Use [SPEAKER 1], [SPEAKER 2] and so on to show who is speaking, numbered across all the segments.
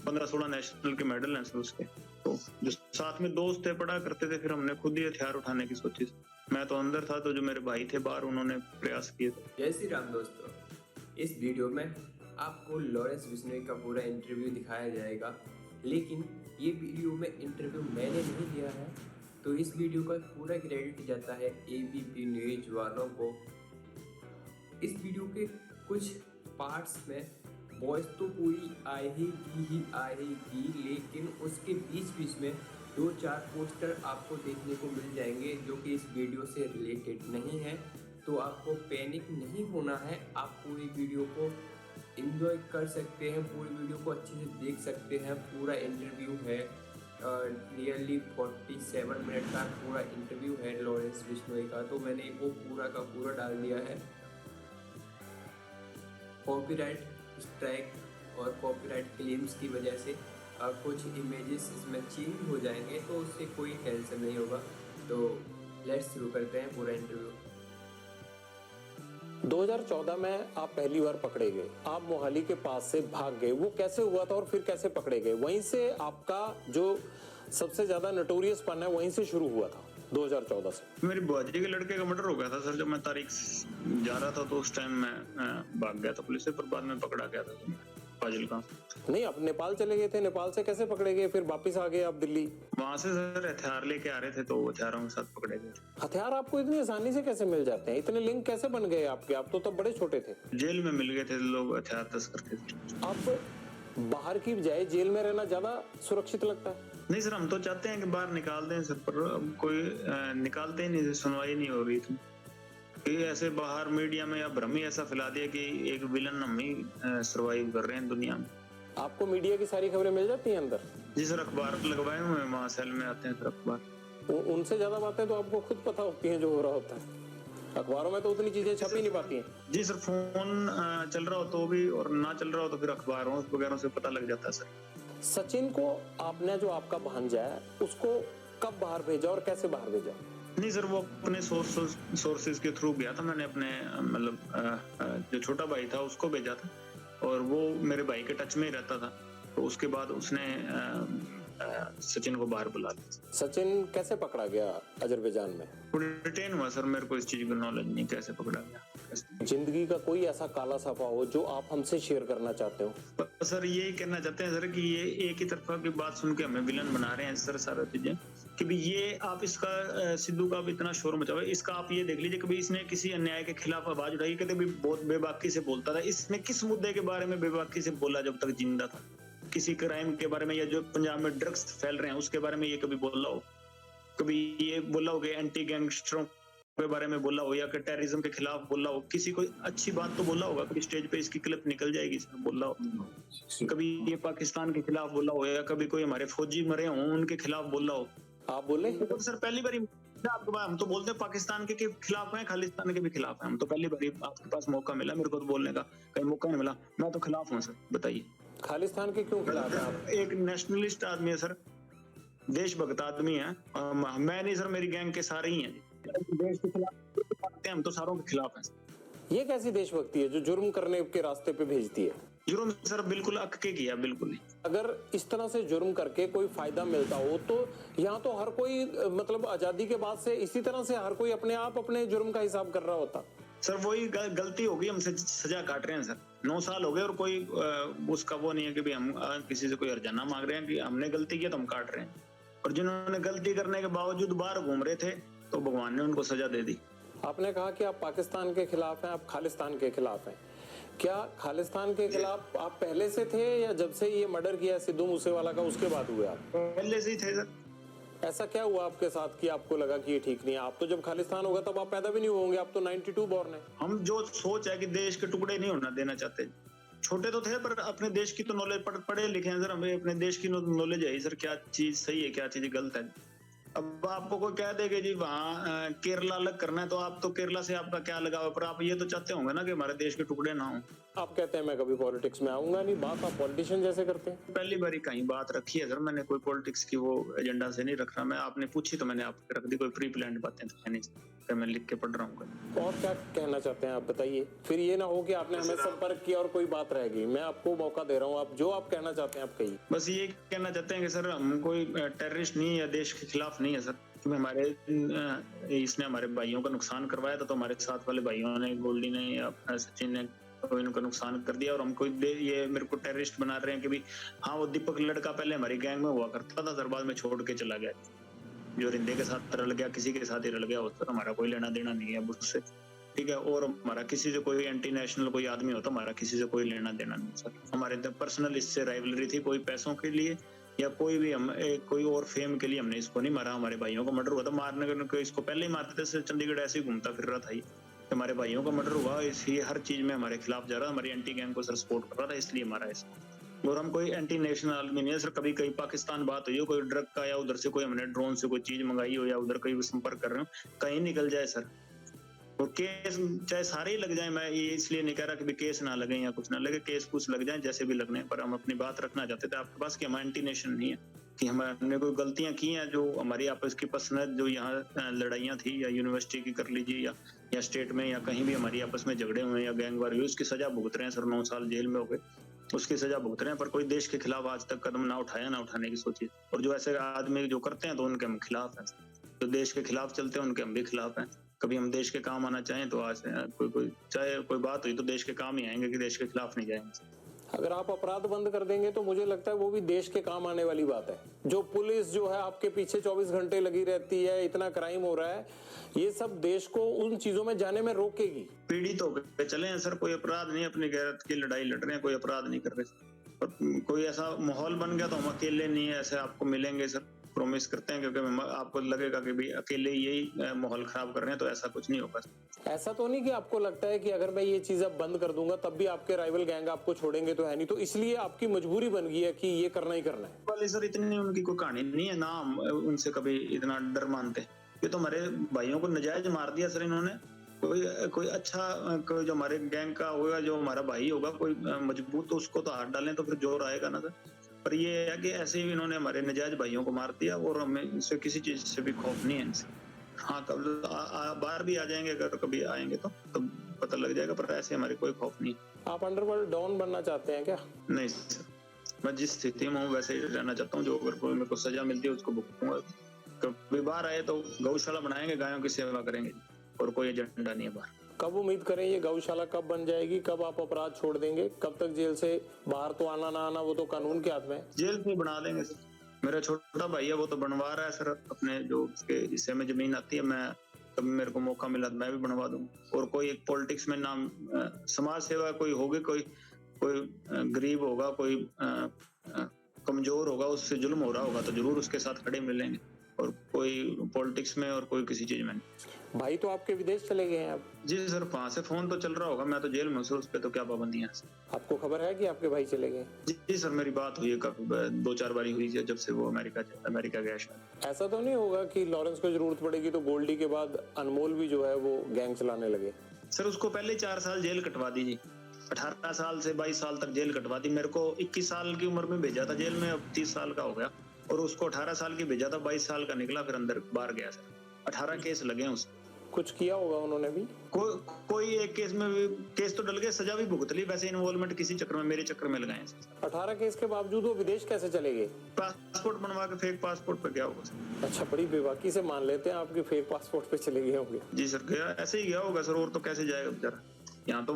[SPEAKER 1] 15-16 national के medal हैं sir उसके। तो जो साथ में दोस्त थे पढ़ा करते थे, फिर हमने खुद ही हथियार उठाने की सोची। मैं तो अंदर था, तो जो मेरे भाई थे बाहर, उन्होंने प्रयास किए थे।
[SPEAKER 2] जय श्री राम दोस्तों, इस वीडियो में आपको लॉरेंस बिश्नोई का पूरा इंटरव्यू दिखाया जाएगा, लेकिन ये वीडियो में इंटरव्यू मैंने नहीं लिया है, तो इस वीडियो का पूरा क्रेडिट जाता है एबीपी न्यूज वालों को। इस वीडियो के कुछ पार्ट्स में वॉइस तो पूरी आएगी ही आएगी, लेकिन उसके बीच में 2-4 पोस्टर आपको देखने को मिल जाएंगे जो कि इस वीडियो से रिलेटेड नहीं है। तो आपको पैनिक नहीं होना है, आप पूरी वीडियो को एंजॉय कर सकते हैं, पूरी वीडियो को अच्छे से देख सकते हैं। पूरा इंटरव्यू है, नियरली 47 मिनट का पूरा इंटरव्यू है लॉरेंस बिश्नोई का, तो मैंने वो पूरा का पूरा डाल दिया है। कॉपीराइट स्ट्राइक और कॉपीराइट क्लेम्स की वजह से कुछ इमेजेस इसमें चेंज हो जाएंगे, तो उससे कोई टेंशन नहीं होगा। तो लेट्स शुरू करते हैं पूरा इंटरव्यू।
[SPEAKER 3] 2014 में आप पहली बार पकड़े गए, आप मोहाली के पास से भाग गए, वो कैसे हुआ था और फिर कैसे पकड़े गए? वहीं से आपका जो सबसे ज्यादा नोटोरियस पन है वहीं से शुरू हुआ था 2014 से।
[SPEAKER 1] मेरी बुआजी के लड़के का मर्डर हो गया था सर, जब मैं तारीख जा रहा था, तो उस टाइम मैं भाग गया था पुलिस से, पर बाद में पकड़ा गया था फाजिलका।
[SPEAKER 3] नहीं, आप नेपाल चले गए थे, नेपाल से कैसे पकड़े गए? फिर वापिस आ गए आप दिल्ली?
[SPEAKER 1] वहां से सर हथियार लेके आ रहे थे, तो हथियारों के साथ पकड़े गए।
[SPEAKER 3] हथियार आपको इतनी आसानी से कैसे मिल जाते हैं? इतने लिंक कैसे बन गए आपके? आप तो तब बड़े छोटे थे।
[SPEAKER 1] जेल में मिल गए थे लोग, हथियार तस्कर थे।
[SPEAKER 3] आप बाहर की बजाय जेल में रहना ज्यादा सुरक्षित लगता है?
[SPEAKER 1] नहीं सर, हम तो चाहते हैं कि बाहर निकाल दें सर, पर कोई निकालते ही नहीं, सुनवाई नहीं हो रही थी। ऐसे बाहर मीडिया में या भ्रम ही ऐसा फैला दिया कि एक विलन हम ही सर्वाइव कर रहे हैं दुनिया में।
[SPEAKER 3] आपको मीडिया की सारी खबरें मिल जाती हैं अंदर?
[SPEAKER 1] जी सर, अखबार लगवाए हुए हैं, वहाँ सेल में आते हैं सर अखबार।
[SPEAKER 3] उनसे ज्यादा बातें तो आपको खुद पता होती हैं जो हो रहा होता है, अखबारों में तो उतनी चीजें छप ही नहीं पाती हैं।
[SPEAKER 1] जी सर, फोन चल रहा हो तो भी, और ना चल रहा हो तो फिर अखबारों वगैरह से पता लग जाता है सर।
[SPEAKER 3] सचिन को आपने, जो आपका भांजा है, उसको कब बाहर भेजा और कैसे बाहर भेजा?
[SPEAKER 1] नहीं सर, वो अपने सोर्सेज के थ्रू गया था। मैंने अपने मतलब जो छोटा भाई था उसको भेजा था, और वो मेरे भाई के टच में ही रहता था, तो उसके बाद उसने सचिन को बाहर बुला लिया।
[SPEAKER 3] सचिन कैसे पकड़ा गया अजरबैजान में?
[SPEAKER 1] डिटेन हुआ सर, मेरे को इस चीज की नॉलेज नहीं कैसे पकड़ा गया।
[SPEAKER 3] जिंदगी का कोई ऐसा काला सफा हो जो आप हमसे शेयर करना चाहते हो?
[SPEAKER 1] सर यही कहना चाहते हैं सर कि ये एक ही तरफा की बात सुन के हमें विलन बना रहे हैं सर सारा चीजें, कि भी ये आप इसका सिद्धू का भी इतना शोर मचाओ, इसका आप ये देख लीजिए, कभी इसने किसी अन्याय के खिलाफ आवाज उठाई, कहते भी बहुत बेबाकी से बोलता था। इसने किस मुद्दे के बारे में बेबाकी से बोला जब तक जिंदा था? किसी क्राइम के बारे में, या जो पंजाब में ड्रग्स फैल रहे हैं उसके बारे में ये कभी बोला हो? कभी ये बोला हो कि एंटी गैंगस्टरों के बारे में बोला हो, या कि टेररिज्म के खिलाफ बोला हो? किसी कोई अच्छी बात तो बोला होगा, कभी स्टेज पे इसकी क्लिप निकल जाएगी सर, बोला हो? कभी ये पाकिस्तान के खिलाफ बोला हो, या कभी कोई हमारे फौजी मरे हों उनके खिलाफ बोला हो?
[SPEAKER 3] आप बोले?
[SPEAKER 1] तो सर पहली बार आपके पास, हम तो बोलते हैं पाकिस्तान के खिलाफ हैं, खालिस्तान के भी खिलाफ हैं। हम तो पहली बार आपके पास मौका मिला, मेरे को तो बोलने का कहीं मौका नहीं मिला। मैं तो खिलाफ हूँ सर, बताइए।
[SPEAKER 3] खालिस्तान के क्यों खिलाफ है आप?
[SPEAKER 1] एक नेशनलिस्ट आदमी है सर, देशभक्त आदमी है। मैं नहीं सर, मेरी गैंग के सारे ही हैं। देश के खिलाफ हम तो सारों के खिलाफ हैं।
[SPEAKER 3] ये कैसी देशभक्ति है जो जुर्म करने के रास्ते पे भेजती है?
[SPEAKER 1] जुर्म सर बिल्कुल अक के किया, बिल्कुल नहीं।
[SPEAKER 3] अगर इस तरह से जुर्म करके कोई फायदा मिलता हो तो यहाँ तो हर कोई, मतलब आजादी के बाद से इसी तरह से हर कोई अपने आप अपने जुर्म का हिसाब कर रहा होता।
[SPEAKER 1] सर वही गलती होगी, हमसे सजा काट रहे हैं सर। 9 साल हो गए और कोई उसका वो नहीं है कि भी हम किसी से कोई हर्जाना मांग रहे हैं कि हमने गलती किया तो हम काट रहे हैं। और जिन्होंने गलती करने के बावजूद बाहर घूम रहे थे, तो भगवान ने उनको सजा दे दी।
[SPEAKER 3] आपने कहा कि आप पाकिस्तान के खिलाफ हैं, आप खालिस्तान के खिलाफ हैं। क्या खालिस्तान के खिलाफ आप पहले से थे, या जब से ये मर्डर किया सिद्धू मूसेवाला का उसके बाद हुए आप?
[SPEAKER 1] पहले से ही थे सर।
[SPEAKER 3] ऐसा क्या हुआ आपके साथ कि आपको लगा कि ये ठीक नहीं है? आप तो जब खालिस्तान होगा तब आप पैदा भी नहीं होंगे, आप तो 92 बॉर्न है।
[SPEAKER 1] हम जो सोच है कि देश के टुकड़े नहीं होना देना चाहते। छोटे तो थे पर अपने देश की तो नॉलेज, पढ़े लिखे हैं सर, हमें अपने देश की नॉलेज है सर, क्या चीज सही है क्या चीज गलत है। अब आपको कोई कह दे कि जी वहाँ केरला अलग करना है, तो आप तो केरला से आपका क्या लगाव है, पर आप ये तो चाहते होंगे ना कि हमारे देश के टुकड़े ना हो।
[SPEAKER 3] आप कहते हैं मैं कभी पॉलिटिक्स में आऊंगा नहीं, बात आप पॉलिटिशियन जैसे करते हैं।
[SPEAKER 1] पहली बारी कहीं बात रखी है सर, मैंने कोई पॉलिटिक्स की वो एजेंडा से नहीं रख रहा। मैं आपने पूछी तो मैंने आपको रख दी, कोई प्री प्लान्ड बातें तो है नहीं, फिर मैं लिख के पढ़ रहा हूँ।
[SPEAKER 3] और क्या कहना चाहते हैं आप बताइए, फिर ये ना हो कि आपने हमें संपर्क किया और कोई बात रह गई। मैं आपको मौका दे रहा हूँ, आप जो आप कहना चाहते हैं आप कहिए।
[SPEAKER 1] बस ये कहना चाहते हैं कि सर हम कोई टेररिस्ट नहीं है, देश के खिलाफ नहीं है सर। हमारे इसने हमारे भाइयों का नुकसान करवाया था, तो हमारे साथ वाले भाइयों ने, गोल्डी ने या सचिन ने इनको नुकसान कर दिया, और हमको ये मेरे को टेररिस्ट बना रहे हैं कि भी हाँ वो दीपक लड़का पहले हमारी गैंग में हुआ करता था सर, बाद में छोड़ के चला गया, जो रिंदे के साथ रल गया, किसी के साथ ही रल गया हो, तो हमारा कोई लेना देना नहीं है उससे, ठीक है। और हमारा किसी से कोई एंटी नेशनल कोई आदमी हो तो हमारा किसी से कोई लेना देना नहीं सर। हमारे पर्सनल इससे राइवलरी थी, कोई पैसों के लिए या कोई भी हम कोई और फेम के लिए हमने इसको नहीं मारा। हमारे भाइयों का मर्डर हुआ था, मारने को इसको पहले ही मारते थे, चंडीगढ़ ऐसे ही घूमता फिर रहा था ये। हमारे भाइयों का मर्डर हुआ, इसलिए हर चीज में हमारे खिलाफ जा रहा, हमारी एंटी गैंग को सर सपोर्ट कर रहा था, इसलिए मारा इसको। और हम कोई एंटी नेशनल आदमी नहीं है सर। कभी कहीं पाकिस्तान बात हुई हो कोई ड्रग का, या उधर से कोई हमने ड्रोन से कोई चीज मंगाई हो, या उधर कोई संपर्क कर रहे हो, कहीं निकल जाए सर वो केस, चाहे सारे ही लग जाए। मैं ये इसलिए नहीं कह रहा कि भी केस ना लगे या कुछ ना लगे, केस कुछ लग जाए जैसे भी लगने, पर हम अपनी बात रखना चाहते थे आपके पास कि हम एंटी नेशन नहीं है, कि हमने कोई गलतियां की हैं जो हमारी आपस की पसंद, जो यहाँ लड़ाइयाँ थी, या यूनिवर्सिटी की कर लीजिए, या स्टेट में, या कहीं भी हमारी आपस में झगड़े हुए या गैंगवार हुई, उसकी सजा भुगत रहे हैं सर। 9 साल जेल में हो गए, उसकी सजा भुगत रहे हैं, पर कोई देश के खिलाफ आज तक कदम ना उठाया, ना उठाने की सोची। और जो ऐसे आदमी जो करते हैं तो उनके हम खिलाफ हैं, जो देश के खिलाफ चलते हैं उनके हम भी खिलाफ हैं। कभी हम देश के काम आना चाहें तो आज कोई चाहे कोई बात हुई तो देश के काम ही आएंगे, कि देश के खिलाफ नहीं जाएंगे।
[SPEAKER 3] अगर आप अपराध बंद कर देंगे तो मुझे लगता है वो भी देश के काम आने वाली बात है। जो पुलिस जो है आपके पीछे 24 घंटे लगी रहती है, इतना क्राइम हो रहा है, ये सब देश को उन चीजों में जाने में रोकेगी।
[SPEAKER 1] पीड़ित होकर चले हैं सर, कोई अपराध नहीं, अपनी गैरत की लड़ाई लड़ रहे हैं, कोई अपराध नहीं कर रहे। और कोई ऐसा माहौल बन गया तो हम अकेले नहीं है, ऐसे आपको मिलेंगे सर, प्रॉमिस करते हैं, क्योंकि आपको लगेगा कि भी अकेले यही माहौल खराब कर रहे हैं, तो ऐसा कुछ नहीं होगा।
[SPEAKER 3] ऐसा तो नहीं कि आपको लगता है कि अगर मैं ये चीज अब बंद कर दूंगा तब भी आपके राइवल गैंग आपको छोड़ेंगे, तो है नहीं, तो इसलिए आपकी मजबूरी बन गई है कि ये करना ही करना है।
[SPEAKER 1] वाले सर इतनी उनकी कोई कहानी नहीं है ना, हम उनसे कभी इतना डर मानते। ये तो हमारे भाइयों को नजायज मार दिया सर इन्होंने। कोई अच्छा कोई जो हमारे गैंग का होगा, जो हमारा भाई होगा कोई मजबूत, तो उसको तो हाथ डालें तो फिर जोर आएगा ना सर। पर ये है कि ऐसे ही इन्होंने हमारे नजायज भाइयों को मार दिया, और हमें इनसे किसी चीज से भी खौफ नहीं है इनसे। हाँ कब बाहर भी आ जाएंगे, अगर कभी आएंगे तो तब पता लग जाएगा, पर ऐसे हमारे कोई खौफ नहीं।
[SPEAKER 3] आप अंडरवर्ल्ड डॉन बनना चाहते हैं क्या?
[SPEAKER 1] नहीं सर, मैं जिस स्थिति में हूँ वैसे ही रहना चाहता हूँ। जो अगर कोई मेरे को सजा मिलती है उसको भुगतूंगा। कभी बाहर आए तो गौशाला बनाएंगे, गायों की सेवा करेंगे, और कोई एजेंडा नहीं है बाहर।
[SPEAKER 3] कब उम्मीद करें ये गौशाला कब बन जाएगी, कब आप अपराध छोड़ देंगे, कब तक जेल से बाहर तो आना ना आना वो तो कानून के हाथ में है।
[SPEAKER 1] जेल में बना देंगे सर। मेरा छोटा भाई है वो तो बनवा रहा है सर, अपने जो उसके हिस्से में जमीन आती है, मैं कभी मेरे को मौका मिला तो मैं भी बनवा दूंगा। और कोई एक पॉलिटिक्स में नाम समाज सेवा कोई होगी, कोई गरीब होगा, कोई कमजोर होगा, उससे जुल्म हो रहा होगा तो जरूर उसके साथ खड़े मिलेंगे, और कोई पॉलिटिक्स में और कोई किसी चीज में नहीं।
[SPEAKER 3] भाई तो आपके विदेश चले गए हैं अब?
[SPEAKER 1] जी सर, वहां से फोन तो चल रहा होगा, मैं तो जेल में हूँ सर, उस पर तो क्या पाबंदियां हैं।
[SPEAKER 3] आपको खबर है कि आपके भाई चले गए?
[SPEAKER 1] जी सर, मेरी बात हुई है, काफी 2-4 बारी हुई है जब से वो अमेरिका गया शायद।
[SPEAKER 3] ऐसा तो नहीं होगा कि लॉरेंस को जरूरत पड़ेगी तो गोल्डी के बाद अनमोल भी जो है वो गैंग चलाने लगे?
[SPEAKER 1] सर उसको पहले 4 साल जेल कटवा दी जी, 18 साल से 22 साल तक जेल कटवा दी। मेरे को 21 साल की उम्र में भेजा था जेल में, अब 30 साल का हो गया, और उसको 18 साल की भेजा था, 22 साल का निकला, फिर अंदर बाहर गया सर। 18 केस लगे हैं उसको।
[SPEAKER 3] कुछ किया होगा उन्होंने भी?
[SPEAKER 1] कोई एक केस में भी केस तो डल गए, सजा भी भुगत ली, वैसे इन्वॉल्वमेंट किसी चक्कर में मेरे चक्कर में लगाए।
[SPEAKER 3] 18 केस के बावजूद वो विदेश कैसे चले गए?
[SPEAKER 1] पासपोर्ट बनवा के फेक पासपोर्ट पे गया होगा।
[SPEAKER 3] अच्छा, बड़ी बेबाकी से मान लेते हैं आपके फेक पासपोर्ट पे चले गए होंगे।
[SPEAKER 1] जी सर, गया ऐसे ही गया होगा सर, और तो कैसे जाएगा बेचारा। यहाँ तो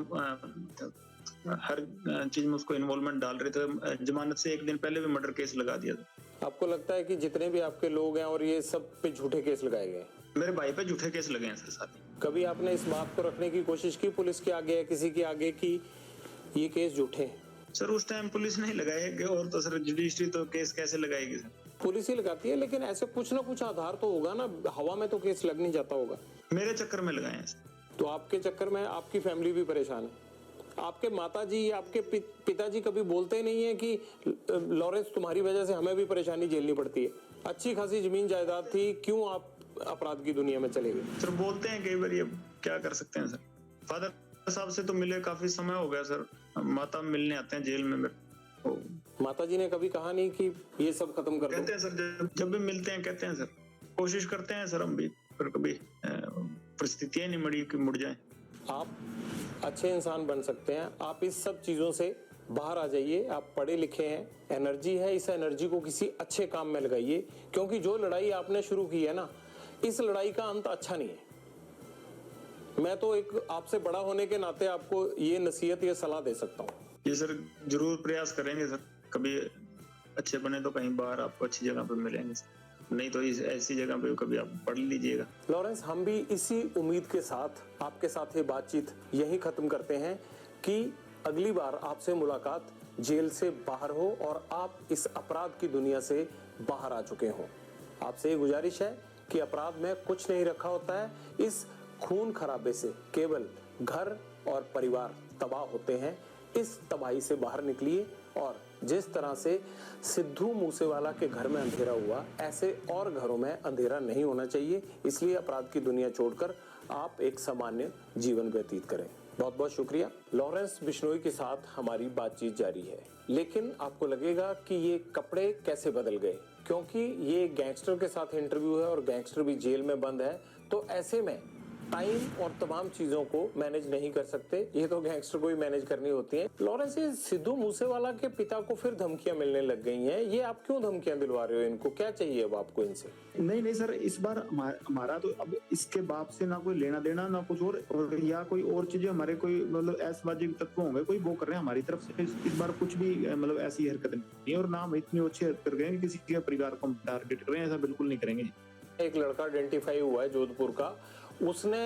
[SPEAKER 1] हर चीज में उसको इन्वॉल्वमेंट डाल रहे थे। जमानत से एक दिन पहले भी मर्डर केस लगा दिया था।
[SPEAKER 3] आपको लगता है कि जितने भी आपके लोग हैं और ये सब पे झूठे केस लगाए गए?
[SPEAKER 1] मेरे भाई पे झूठे केस लगे हैं सर साथ ही।
[SPEAKER 3] कभी आपने इस बात को रखने की कोशिश की पुलिस के आगे या किसी के आगे कि ये केस झूठे हैं?
[SPEAKER 1] सर उस टाइम पुलिस नहीं लगाएगी, और तो सर जुडिशरी तो केस कैसे लगाएगी सर?
[SPEAKER 3] पुलिस ही लगाती है, लेकिन ऐसे कुछ ना कुछ आधार तो होगा ना, हवा में तो केस लग नहीं जाता होगा।
[SPEAKER 1] मेरे चक्कर में लगाए हैं सर।
[SPEAKER 3] तो आपके चक्कर में आपकी फैमिली भी परेशान है। आपके माताजी, आपके पिताजी कभी बोलते नहीं है कि लॉरेंस तुम्हारी वजह से हमें भी परेशानी झेलनी पड़ती है? अच्छी खासी जमीन जायदाद थी, क्यों आप अपराध की दुनिया में चले गए?
[SPEAKER 1] सर बोलते हैं कई बार, ये क्या कर सकते हैं सर। फादर साहब से तो मिले काफी समय हो गया सर, माता मिलने आते हैं जेल में मेरे को।
[SPEAKER 3] माताजी ने कभी कहा नहीं कि ये सब खत्म कर दो?
[SPEAKER 1] कहते हैं सर, जब भी मिलते हैं कहते हैं सर, कोशिश करते हैं सर हम भी, पर कभी परिस्थितियां नहीं मड़ी कि मुड़ जाए।
[SPEAKER 3] आप अच्छे इंसान बन सकते हैं, आप इस सब चीजों से बाहर आ जाइए। आप पढ़े लिखे हैं, एनर्जी है, इस एनर्जी को किसी अच्छे काम में लगाइए, क्योंकि जो लड़ाई आपने शुरू की है ना, इस लड़ाई का अंत अच्छा नहीं है। मैं तो एक आपसे बड़ा होने के नाते आपको ये नसीहत, ये सलाह दे सकता हूँ।
[SPEAKER 1] ये सर जरूर प्रयास करेंगे सर, कभी अच्छे बने तो कहीं बाहर आपको अच्छी जगह पे मिलेंगे सर, नहीं तो इस ऐसी जगह पे कभी आप पढ़ लीजिएगा।
[SPEAKER 3] लॉरेंस, हम भी इसी उम्मीद के साथ आपके साथ ये बातचीत यही खत्म करते हैं कि अगली बार आपसे मुलाकात जेल से बाहर हो और आप इस अपराध की दुनिया से बाहर आ चुके हों। आपसे ये गुजारिश है कि अपराध में कुछ नहीं रखा होता है, इस खून खराबे से केवल घर और परिवार तबाह होते हैं। इस तबाही से बाहर निकलिए और जिस तरह से सिद्धू मूसेवाला के घर में अंधेरा हुआ, ऐसे और घरों में अंधेरा नहीं होना चाहिए। इसलिए अपराध की दुनिया छोड़कर आप एक सामान्य जीवन व्यतीत करें। बहुत बहुत शुक्रिया। लॉरेंस बिश्नोई के साथ हमारी बातचीत जारी है, लेकिन आपको लगेगा कि ये कपड़े कैसे बदल गए, क्योंकि ये गैंगस्टर के साथ इंटरव्यू है और गैंगस्टर भी जेल में बंद है, तो ऐसे में टाइम और तमाम चीजों को मैनेज नहीं कर सकते, ये तो गैंगस्टर को ही मैनेज करनी होती है। लॉरेंस, ये सिद्धू मूसेवाला के पिता को फिर धमकियां मिलने लग गई हैं, ये आप क्यों धमकियां दिलवा रहे हो इनको? क्या चाहिए अब आपको इनसे?
[SPEAKER 4] नहीं सर, इस बार हमारा तो अब इसके बाप से ना कोई लेना देना ना कुछ और या कोई और चीजें हमारे कोई मतलब असामाजिक तत्व होंगे कोई वो कर रहे हैं हमारी तरफ से। इस बार कुछ भी मतलब ऐसी हरकत नहीं, और ना हम इतनी अच्छी हरकत कर गए कि किसी के परिवार को टारगेट कर रहे हैं, ऐसा बिल्कुल नहीं करेंगे।
[SPEAKER 3] एक लड़का आइडेंटिफाई हुआ है जोधपुर का, उसने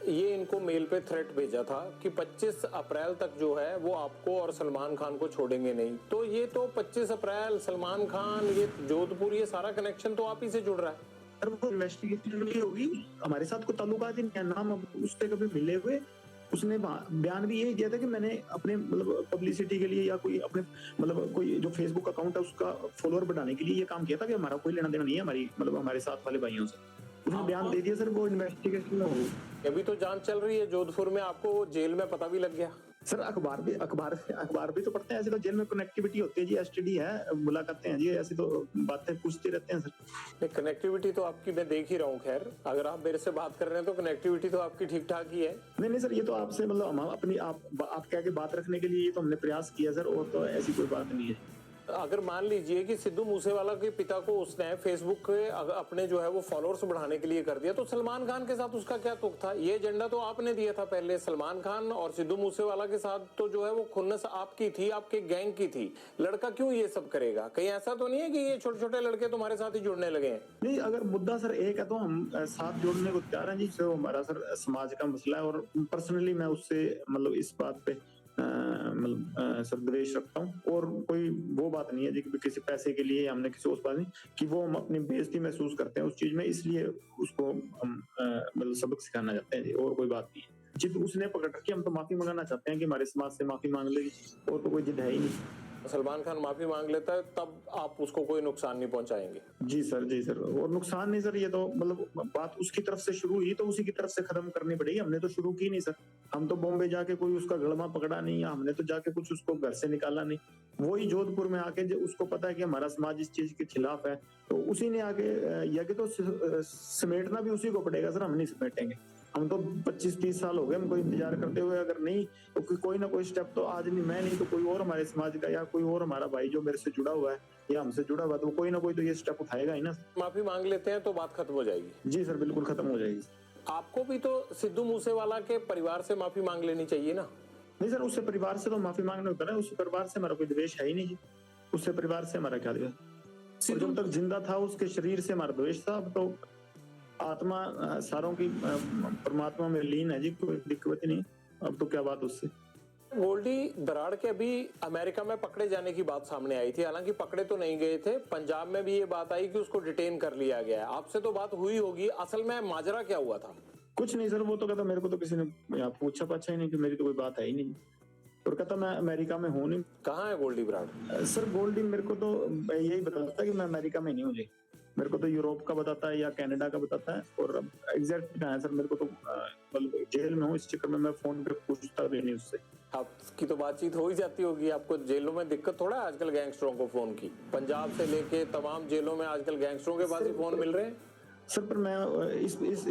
[SPEAKER 3] ये इनको मेल पे थ्रेट भेजा था कि 25 अप्रैल तक जो है वो आपको और सलमान खान को छोड़ेंगे नहीं। तो ये तो 25 अप्रैल, सलमान खान, ये जोधपुर, ये सारा कनेक्शन तो आप ही से जुड़ रहा है।
[SPEAKER 4] सर वो इन्वेस्टिगेशन होगी, हमारे साथ कोई ताल्लुकात ही नहीं है, नाम उससे कभी मिले हुए। उसने बयान भी यही दिया था कि मैंने अपने मतलब पब्लिसिटी के लिए या कोई अपने मतलब कोई जो फेसबुक अकाउंट है उसका फॉलोअर बढ़ाने के लिए ये काम किया था, कि हमारा कोई लेना देना नहीं है हमारी मतलब हमारे साथ वाले भाइयों से। उसने बयान दे दिया सर, वो इन्वेस्टिगेशन में होगी।
[SPEAKER 3] अभी तो जांच चल रही है जोधपुर में, आपको जेल में पता भी लग गया।
[SPEAKER 4] सर अखबार भी तो पढ़ते हैं, ऐसे तो जेल में कनेक्टिविटी होती है जी, एसटीडी है, मुलाकातें हैं जी, ऐसी तो बातें पूछते रहते हैं सर।
[SPEAKER 3] कनेक्टिविटी तो आपकी मैं देख ही रहा हूँ। खैर, अगर आप मेरे से बात कर रहे हैं तो कनेक्टिविटी तो आपकी ठीक ठाक ही है।
[SPEAKER 4] नहीं सर, ये तो आपसे मतलब हम अपनी आप क्या के बात रखने के लिए ये तो हमने प्रयास किया सर, और तो ऐसी कोई बात नहीं है।
[SPEAKER 3] अगर मान लीजिए कि सिद्धू मूसेवाला के पिता को उसने फेसबुक पे अपने जो है वो फॉलोअर्स बढ़ाने के लिए कर दिया, तो सलमान खान के साथ उसका क्या तुक था? ये एजेंडा तो आपने दिया था पहले। सलमान खान और सिद्धू मूसेवाला के साथ तो जो है वो खुन्नस आपकी थी, आपके गैंग की थी। लड़का क्यों ये सब करेगा? कहीं ऐसा तो नहीं है कि ये छोटे छोटे लड़के तुम्हारे साथ ही जुड़ने लगे हैं?
[SPEAKER 4] नहीं, अगर मुद्दा सर एक है तो हम साथ जोड़ने को तैयार हैं जी। जो हमारा सर समाज का मसला है, और पर्सनली मैं उससे मतलब इस बात पे मतलब सर द्वेष रखता हूँ, और कोई वो बात नहीं है जी कि किसी पैसे के लिए हमने किसी उस बात नहीं कि वो हम अपनी बेइज्जती महसूस करते हैं उस चीज में, इसलिए उसको हम मतलब सबक सिखाना चाहते हैं जी, और कोई बात नहीं है। जिद उसने पकड़ रखी, हम तो माफी मंगाना चाहते हैं कि हमारे समाज से माफी मांग लेगी, और तो कोई जिद है ही नहीं।
[SPEAKER 3] सलमान खान माफी मांग लेता है तब आप उसको कोई नुकसान नहीं पहुंचाएंगे?
[SPEAKER 4] जी सर, और नुकसान नहीं सर, ये तो मतलब बात उसकी तरफ से शुरू हुई तो उसी की तरफ से खत्म करनी पड़ेगी। हमने तो शुरू की नहीं सर, हम तो बॉम्बे जाके कोई उसका गड़मा पकड़ा नहीं, या हमने तो जाके कुछ उसको घर से निकाला नहीं। वही जोधपुर में आके जो उसको पता है कि हमारा समाज इस चीज के खिलाफ है, तो उसी ने आके या कि तो समेटना भी उसी को पड़ेगा सर, हम नहीं समेटेंगे। हम तो 25-30 साल हो गए हमको इंतजार करते हुए, अगर नहीं तो कोई ना कोई स्टेप तो आज नहीं, मैं नहीं तो कोई और हमारे समाज का या कोई और हमारा भाई जो मेरे से जुड़ा हुआ है या हमसे जुड़ा हुआ है, तो कोई ना कोई तो ये स्टेप उठाएगा ही ना।
[SPEAKER 3] माफी मांग लेते हैं तो बात खत्म हो जाएगी?
[SPEAKER 4] जी सर, बिल्कुल खत्म हो जाएगी।
[SPEAKER 3] आपको भी तो सिद्धू मूसेवाला के परिवार से माफी मांग लेनी चाहिए ना?
[SPEAKER 4] नहीं सर, उससे परिवार से तो माफी मांगने होता है, उससे परिवार से हमारा कोई द्वेष है ही नहीं जी। उससे परिवार से हमारा क्या द्वेष? जब तक जिंदा था उसके शरीर से हमारा द्वेष था, अब तो आत्मा सारों की परमात्मा में लीन है जी, कोई दिक्कत नहीं। अब तो क्या बात उससे।
[SPEAKER 3] गोल्डी बराड़ के अभी अमेरिका में पकड़े जाने की बात सामने आई थी, हालांकि पकड़े तो नहीं गए थे। पंजाब में भी ये बात आई कि उसको डिटेन कर लिया गया है। आपसे तो बात हुई होगी, असल में माजरा क्या हुआ था?
[SPEAKER 4] कुछ नहीं सर, वो तो कहता मेरे को तो किसी ने पूछा पाछा ही नहीं, कि मेरी तो कोई बात है ही नहीं, और कहता मैं अमेरिका में हूँ नहीं।
[SPEAKER 3] कहाँ है गोल्डी बराड़?
[SPEAKER 4] सर गोल्डी मेरे को तो यही बताता कि मैं अमेरिका में नहीं हूँ जी। मेरे को तो यूरोप का बताता है या कनाडा का बताता है, और अब एग्जैक्ट कहाँ है सर मेरे को तो मतलब जेल में हूँ, इस चक्कर में मैं फोन पे पूछता भी नहीं उससे।
[SPEAKER 3] आपकी तो बातचीत हो ही जाती होगी, आपको जेलों में दिक्कत थोड़ा है आजकल गैंगस्टरों को फोन की? पंजाब से लेके तमाम जेलों में आजकल गैंगस्टरों के पास ही फोन मिल रहे हैं।
[SPEAKER 4] सर पर मैं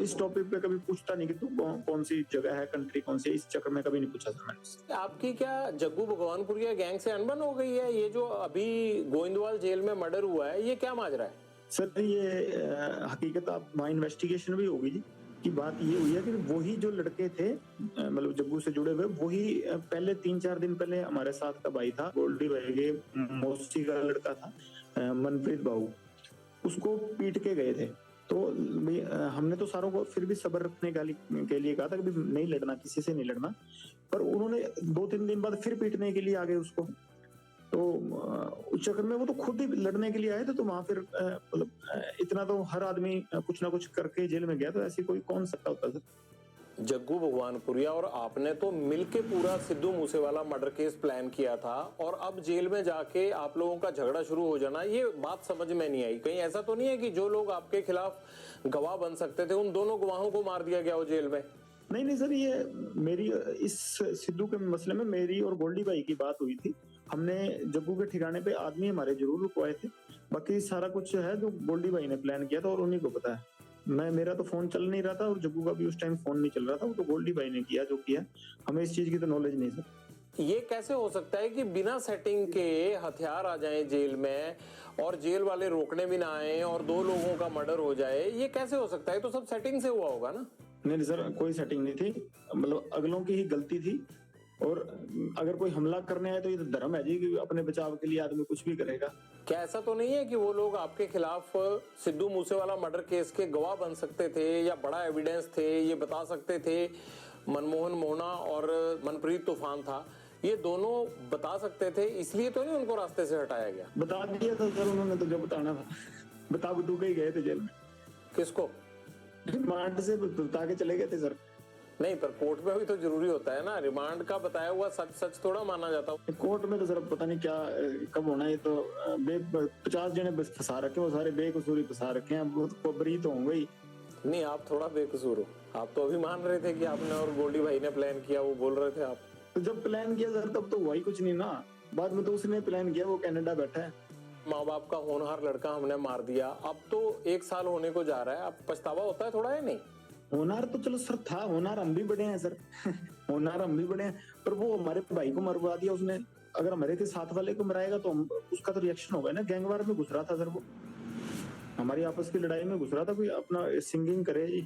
[SPEAKER 4] इस टॉपिक पे कभी पूछता नहीं कि तू कौन सी जगह है, कंट्री कौन सी है, इस चक्कर में कभी नहीं पूछा सर मैंने उससे।
[SPEAKER 3] आपकी क्या जग्गू भगवानपुरिया गैंग से अनबन हो गई है? ये जो अभी गोविंदवाल जेल में मर्डर हुआ है, ये क्या माजरा है?
[SPEAKER 4] सर ये हकीकत आप वहाँ इन्वेस्टिगेशन भी होगी जी, की बात ये हुई है कि वही जो लड़के थे मतलब जग्गू से जुड़े हुए, वही पहले 3-4 दिन पहले हमारे साथ का भाई था, गोल्डी भाई के मौसी का लड़का था मनप्रीत बाबू, उसको पीट के गए थे। तो हमने तो सारों को फिर भी सब्र रखने के लिए कहा था कि नहीं लड़ना, किसी से नहीं लड़ना, पर उन्होंने 2-3 दिन बाद फिर पीटने के लिए आ गए उसको। तो उस चक्कर में वो तो खुद ही लड़ने के लिए आए थे, तो वहां फिर मतलब इतना तो हर आदमी कुछ ना कुछ करके जेल में गया, तो ऐसी कोई कौन सकता होता था।
[SPEAKER 3] जग्गू भगवानपुरिया और आपने तो मिलके पूरा Sidhu Moosewala murder case plan किया था, और अब जेल में जाके आप लोगों का झगड़ा शुरू हो जाना, ये बात समझ में नहीं आई। कहीं ऐसा तो नहीं है कि जो लोग आपके खिलाफ गवाह बन सकते थे उन दोनों गवाहों को मार दिया गया हो जेल में?
[SPEAKER 4] नहीं सर, ये मेरी इस सिद्धू के मसले में मेरी और गोल्डी भाई की बात हुई थी। हमने जग्गू के ठिकाने पे आदमी हमारे जरूर रुकवाए थे, बाकी सारा कुछ है जो गोल्डी भाई ने प्लान किया था और उन्हीं को पता है। मेरा तो फोन चल नहीं रहा था और जग्गू का भी उस टाइम फोन नहीं चल रहा था, वो तो गोल्डी भाई ने किया जो किया, हमें इस चीज की तो नॉलेज नहीं सर।
[SPEAKER 3] ये कैसे हो सकता है कि बिना सेटिंग के हथियार आ जाएं जेल में और जेल वाले रोकने भी ना आए और 2 लोगों का मर्डर हो जाए? ये कैसे हो सकता है? तो सब सेटिंग से हुआ होगा ना?
[SPEAKER 4] नहीं सर, कोई सेटिंग नहीं थी, मतलब अगलों की ही गलती थी, और अगर कोई हमला करने आए तो ये तो धर्म है जी कि अपने बचाव के लिए आदमी कुछ भी करेगा।
[SPEAKER 3] क्या ऐसा तो नहीं है कि वो लोग आपके खिलाफ सिद्धू मूसेवाला मर्डर केस के गवाह बन सकते थे या बड़ा एविडेंस थे, ये बता सकते थे मनमोहन मोहना और मनप्रीत तूफान था, ये दोनों बता सकते थे, इसलिए तो नहीं उनको रास्ते से हटाया गया?
[SPEAKER 4] बता दिया था सर उन्होंने, तो जो बताना था बता बुतू के ही गए थे जेल में।
[SPEAKER 3] किसको?
[SPEAKER 4] रिमांड से बता के चले गए थे सर।
[SPEAKER 3] नहीं, पर कोर्ट में भी तो जरूरी होता है ना, रिमांड का बताया हुआ सच सच थोड़ा माना जाता।
[SPEAKER 4] कोर्ट में तो सर पता नहीं क्या कब होना है, ये तो 50 जने बस फंसा रखे, वो सारे बेकसूरी फंसा रखे हैं, वो बरी तो होंगे ही।
[SPEAKER 3] नहीं, आप थोड़ा बेकसूर हो, आप तो अभी मान रहे थे कि आपने और गोल्डी भाई ने प्लान किया, वो बोल रहे थे आप।
[SPEAKER 4] तो जब प्लान किया सर तब तो हुआ ही कुछ नहीं ना, बाद में तो उसने प्लान किया, वो कनाडा बैठा है।
[SPEAKER 3] माँ बाप का होनहार लड़का हमने मार दिया, अब तो 1 साल होने को जा रहा है, अब पछतावा होता है थोड़ा? है नहीं
[SPEAKER 4] होनार तो चलो सर था, होनार हम भी बड़े हैं सर होनार हम भी बड़े हैं, पर वो हमारे भाई को मरवा दिया उसने। अगर हमारे के साथ वाले को मराएगा तो उसका तो रिएक्शन होगा ना। गैंगवार में घुस रहा था सर, वो हमारी आपस की लड़ाई में घुस रहा था, कोई अपना सिंगिंग करे जी।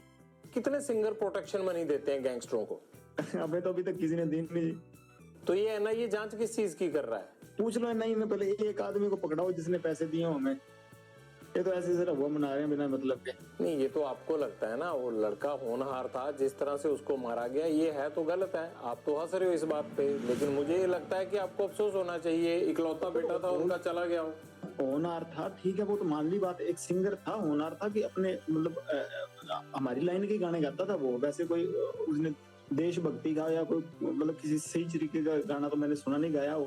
[SPEAKER 3] कितने सिंगर प्रोटेक्शन मनी देते हैं गैंगस्टरों को?
[SPEAKER 4] हमें तो अभी तक किसी ने दी नहीं।
[SPEAKER 3] तो ये एनआईए जांच किस चीज की कर रहा है?
[SPEAKER 4] पूछ लो एनआईए में, पहले एक आदमी को पकड़ाओ जिसने पैसे दिए हो हमें। ये तो ऐसे सर वो मना रहे हैं बिना मतलब के।
[SPEAKER 3] नहीं, ये तो आपको लगता है ना, वो लड़का होनहार था, जिस तरह से उसको मारा गया ये है तो गलत है, आप तो हंस रहे हो इस बात पे, लेकिन मुझे ये लगता है कि आपको अफसोस होना चाहिए, इकलौता बेटा था उनका, चला गया हो।
[SPEAKER 4] होनहार था, ठीक है, वो तो मान ली बात, एक सिंगर था, होनहार था कि अपने मतलब हमारी लाइन के गाने गाता था वो। वैसे कोई उसने देशभक्ति का या कोई मतलब किसी सही तरीके का गाना तो मैंने सुना नहीं गाया हो,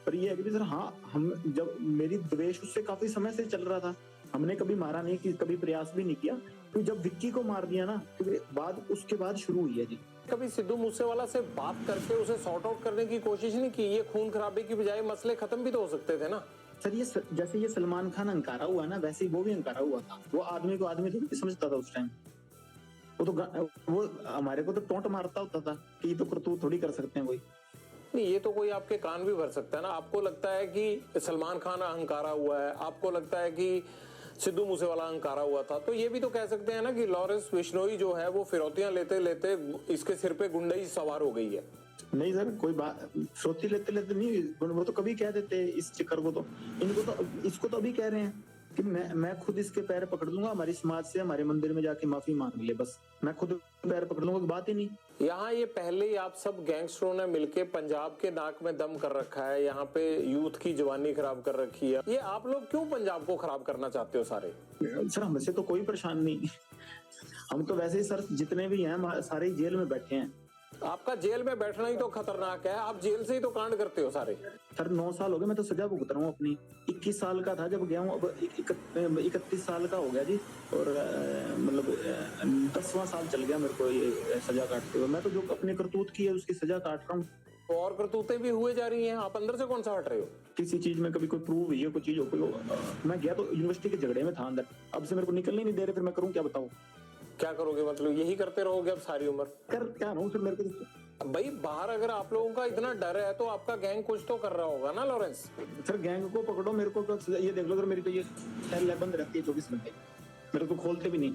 [SPEAKER 4] पर ये है कि सर हाँ, हम जब मेरी द्वेष उससे काफी समय से चल रहा था, हमने कभी मारा नहीं, कि कभी प्रयास भी नहीं किया, तो जब विक्की को मार दिया ना तो बाद उसके बाद शुरू हुई है जी।
[SPEAKER 3] कभी सिद्धू मूसेवाला से बात करके उसे सॉर्ट आउट करने की कोशिश नहीं की? ये खून खराबे की बजाय मसले खत्म भी तो हो सकते थे ना।
[SPEAKER 4] सर ये जैसे ये सलमान खान अंकारा हुआ ना, वैसे ही वो भी अंकारा हुआ था। वो आदमी को आदमी तो समझता था उस टाइम, वो हमारे को तो टोंट मारता होता था कि ये तो करतूत थोड़ी कर सकते हैं कोई।
[SPEAKER 3] नहीं, ये तो कोई आपके कान भी भर सकता है ना। आपको लगता है कि सलमान खान अहंकारा हुआ है, आपको लगता है कि सिद्धू मूसेवाला अहंकारा हुआ था, तो ये भी तो कह सकते हैं ना कि लॉरेंस बिश्नोई जो है वो फिरौतियां लेते लेते इसके सिर पे गुंडई सवार हो गई है।
[SPEAKER 4] नहीं सर, कोई बात फिरौती लेते लेते नहीं, वो तो कभी कह देते इस चक्कर को, तो इनको तो इसको तो अभी कह रहे हैं कि मैं खुद इसके पैर पकड़ लूंगा, हमारी समाज से हमारे मंदिर में जाके माफी मांग ले, बस मैं खुद पैर पकड़ लूंगा, बात ही नहीं।
[SPEAKER 3] यहाँ ये पहले ही आप सब गैंगस्टरों ने मिलके पंजाब के नाक में दम कर रखा है, यहाँ पे यूथ की जवानी खराब कर रखी है। ये आप लोग क्यों पंजाब को खराब करना चाहते हो सारे?
[SPEAKER 4] सर हमसे तो कोई परेशान नहीं हम तो वैसे ही सर जितने भी हैं सारे जेल में बैठे हैं,
[SPEAKER 3] आपका जेल में बैठना ही तो खतरनाक है, आप जेल से ही तो कांड करते हो सारे।
[SPEAKER 4] सर 9 साल हो गए, मैं तो सजा भुगत रहा हूँ अपनी। 21 साल का था जब गया हूँ, अब 31 साल का हो गया जी। और मतलब 10वां साल चल गया मेरे को ये सजा काटते हुए। मैं तो जो अपने करतूत की है उसकी सजा काट रहा हूँ।
[SPEAKER 3] तो और करतूतें भी हुए जा रही हैं, आप अंदर से कौन सा हट रहे हो?
[SPEAKER 4] किसी चीज में कभी कोई प्रूव हुई है, कोई चीज हो, मैं गया तो यूनिवर्सिटी के झगड़े में था अंदर, अब से मेरे को निकलने नहीं दे रहे, फिर मैं करूँ क्या बताओ?
[SPEAKER 3] क्या करोगे, मतलब यही करते रहोगे अब सारी उम्र?
[SPEAKER 4] कर क्या रहा हूँ फिर मेरे को।
[SPEAKER 3] भाई बाहर अगर आप लोगों का इतना डर है तो आपका गैंग कुछ तो कर रहा होगा ना लॉरेंस?
[SPEAKER 4] सर गैंग को पकड़ो, मेरे को ये देख लो, अगर मेरी तो ये सेल बंद रहती है 24 घंटे, मेरे को खोलते भी नहीं।